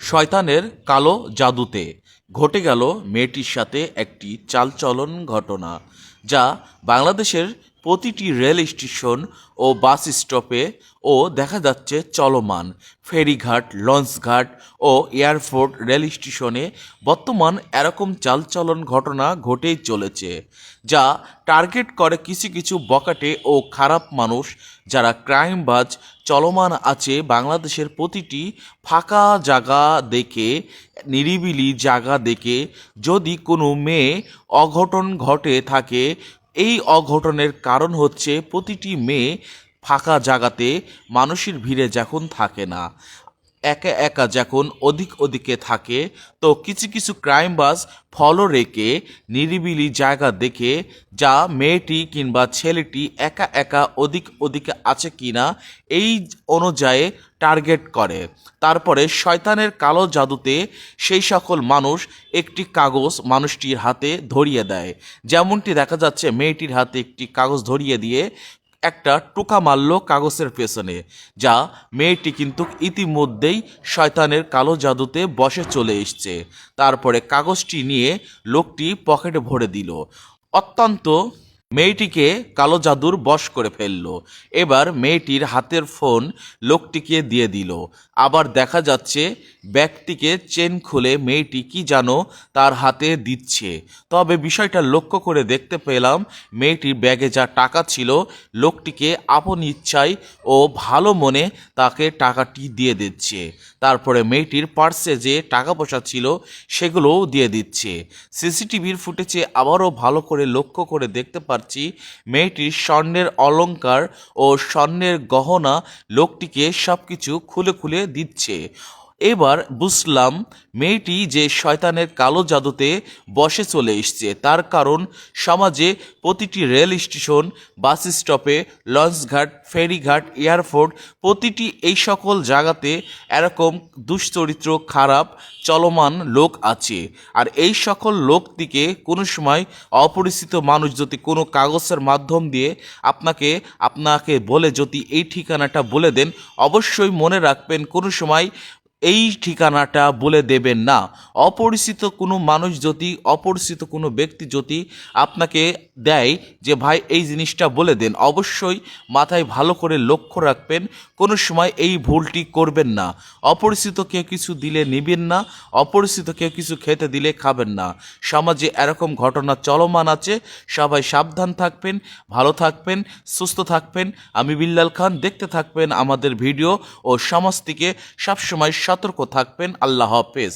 শয়তানের কালো জাদুতে ঘটে গেল মেয়েটির সাথে একটি চালচলন ঘটনা, যা বাংলাদেশের প্রতিটি রেল স্টেশন ও বাস স্টপে ও দেখা যাচ্ছে চলমান। ফেরিঘাট, লঞ্চঘাট ও এয়ারপোর্ট, রেল স্টেশনে বর্তমান এরকম চালচলন ঘটনা ঘটেই চলেছে, যা টার্গেট করে কিছু কিছু বখাটে ও খারাপ মানুষ, যারা ক্রাইমবাজ চলমান আছে। বাংলাদেশের প্রতিটি ফাঁকা জায়গা দেখে, নিরিবিলি জায়গা দেখে যদি কোনো মেয়ে অঘটন ঘটে থাকে, এই অঘটনের কারণ হচ্ছে প্রতিটি মেয়ে ফাঁকা জায়গাতে মানুষের ভিড়ে যখন থাকে না, একা একা যখন ওদিকে থাকে, তো কিছু কিছু ক্রাইমবাজ ফলো রেখে নিরিবিলি জায়গা দেখে যা মেয়েটি কিংবা ছেলেটি একা একা ওদিকে আছে কিনা এই অনুযায়ী টার্গেট করে। তারপরে শয়তানের কালো জাদুতে সেই সকল মানুষ একটি কাগজ মানুষটির হাতে ধরিয়ে দেয়। যেমনটি দেখা যাচ্ছে, মেয়েটির হাতে একটি কাগজ ধরিয়ে দিয়ে একটা টোকা মারল কাগজের পেছনে, যা মেয়েটি কিন্তু ইতিমধ্যেই শয়তানের কালো জাদুতে বসে চলে এসছে। তারপরে কাগজটি নিয়ে লোকটি পকেটে ভরে দিল। অত্যন্ত মেয়েটিকে কালো জাদুর বশ করে ফেলল। এবার মেয়েটির হাতের ফোন লোকটিকে দিয়ে দিল। আবার দেখা যাচ্ছে ব্যাগটিকে চেন খুলে মেয়েটি কি যেন তার হাতে দিচ্ছে। তবে বিষয়টা লক্ষ্য করে দেখতে পেলাম, মেয়েটির ব্যাগে যা টাকা ছিল, লোকটিকে আপন ইচ্ছায় ও ভালো মনে তাকে টাকাটি দিয়ে দিচ্ছে। তারপরে মেয়েটির পার্সে যে টাকা পয়সা ছিল সেগুলোও দিয়ে দিচ্ছে। সিসিটিভির ফুটেজে আবারও ভালো করে লক্ষ্য করে দেখতে পাচ্ছি, মেয়েটির স্বর্ণের অলংকার ও স্বর্ণের গহনা লোকটিকে সব কিছু খুলে খুলে দিচ্ছে। এবার বুঝলাম মেয়েটি যে শয়তানের কালো জাদুতে বসে চলে এসছে। তার কারণ, সমাজে প্রতিটি রেল স্টেশন, বাস স্টপে, লঞ্চঘাট, ফেরিঘাট, এয়ারপোর্ট, প্রতিটি এই সকল জায়গাতে এরকম দুশ্চরিত্র খারাপ চলমান লোক আছে। আর এই সকল লোকটিকে কোনো সময় অপরিচিত মানুষ যদি কোনো কাগজের মাধ্যম দিয়ে আপনাকে বলে যদি এই ঠিকানাটা বলে দেন, অবশ্যই মনে রাখবেন কোনো সময় এই ঠিকানাটা বলে দেবেন না। অপরিচিত কোনো মানুষ যদি, অপরিচিত কোনো ব্যক্তি যদি আপনাকে দেয় যে ভাই এই জিনিসটা বলে দেন, অবশ্যই মাথায় ভালো করে লক্ষ্য রাখবেন, কোনো সময় এই ভুলটি করবেন না। অপরিচিত কেউ কিছু দিলে নিবেন না, অপরিচিত কেউ কিছু খেতে দিলে খাবেন না। সমাজে এরকম ঘটনা চলমান আছে। সবাই সাবধান থাকবেন, ভালো থাকবেন, সুস্থ থাকবেন। আমি বিল্লাল খান। দেখতে থাকবেন আমাদের ভিডিও ও সমাজ থেকে সবসময় সতর্ক থাকবেন। আল্লাহ হাফেজ।